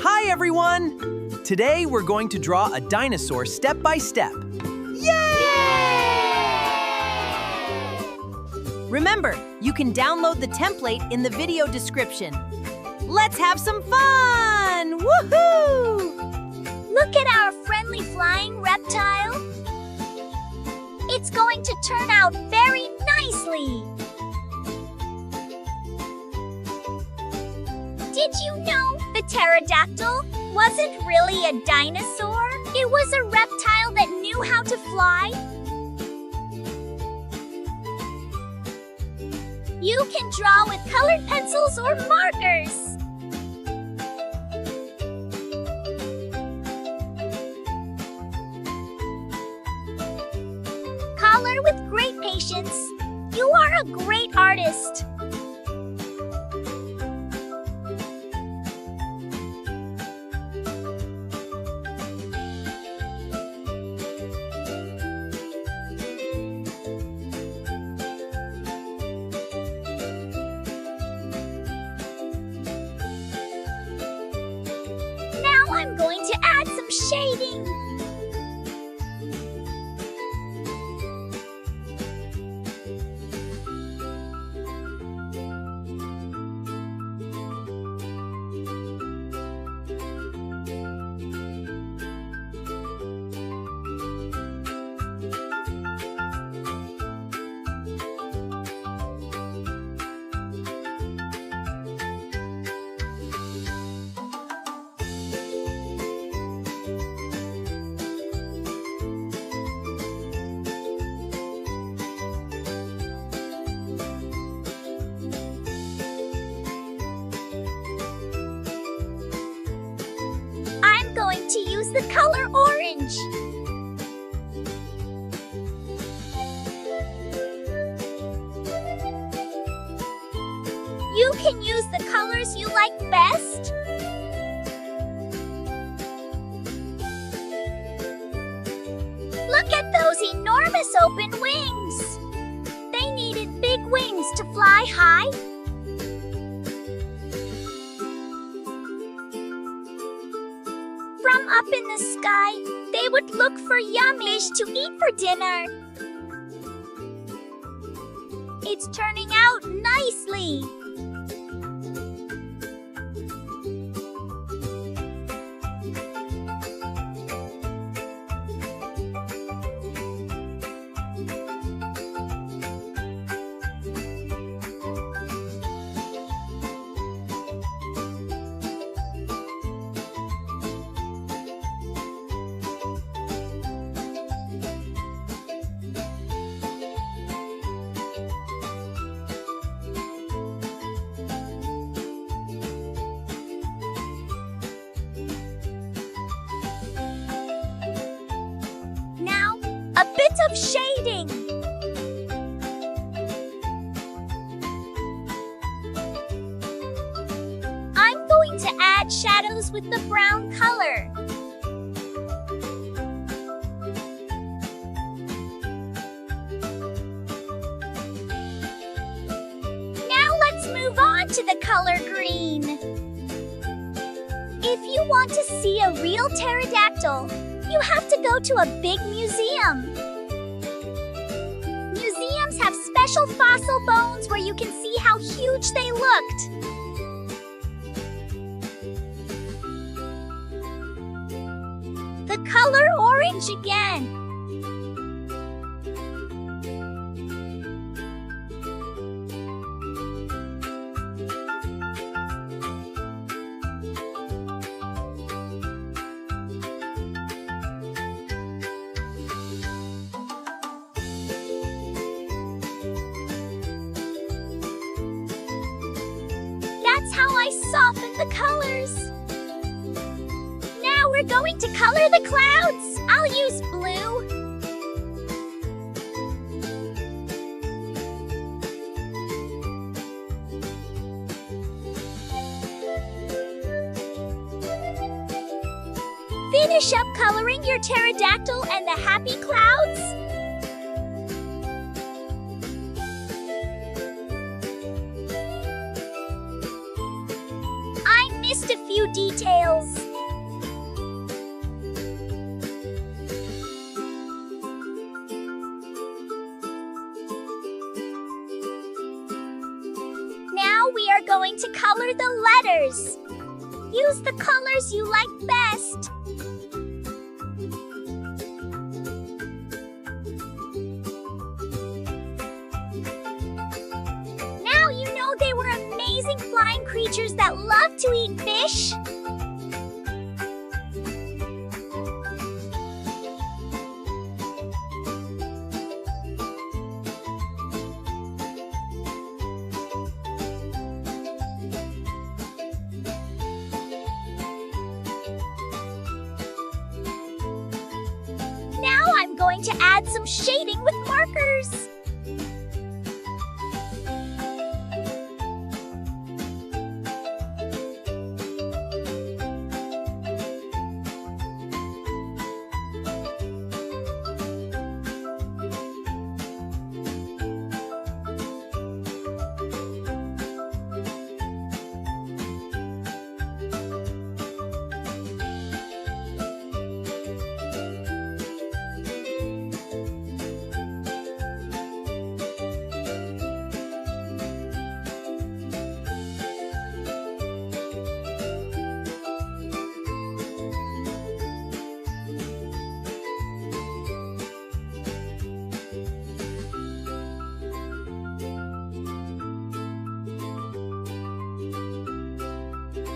Hi, everyone! Today, we're going to draw a dinosaur step by step. Remember, you can download the template in the video description. Let's have some fun! Woohoo! Look at our friendly flying reptile. It's going to turn out very nicely. Did you know the pterodactyl wasn't really a dinosaur? It was a reptile that knew how to fly. You can draw with colored pencils or markers. Color with great patience. You are a great artist. I'm going to add some shading. To use the color orange. You can use the colors you like best. Look at those enormous open wings. They needed big wings to fly high. From up in the sky, they would look for yummies to eat for dinner. It's turning out nicely. A bit of shading. I'm going to add shadows with the brown color. Now let's move on to the color green. If you want to see a real pterodactyl, you have to go to a big museum. Museums have special fossil bones where you can see how huge they looked. The color orange again. That's how I soften the colors. Now we're going to color the clouds. I'll use blue. Finish up coloring your pterodactyl and the happy clouds. missed a few details. Now we are going to color the letters. Use the colors you like best. Now you know they were amazing flying creatures that love to eat fish. Now I'm going to add some shading with markers.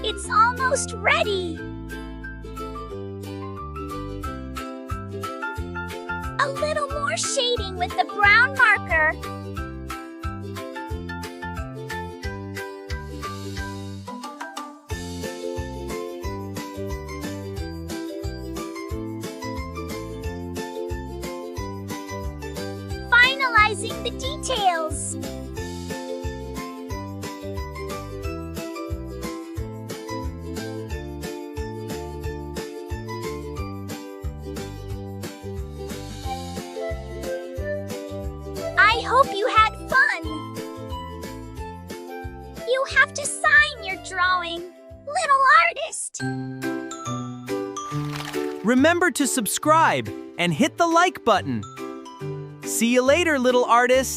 It's almost ready. A little more shading with the brown marker. Finalizing the details. I hope you had fun. You have to sign your drawing, little artist. Remember to subscribe and hit the like button. See you later, little artist.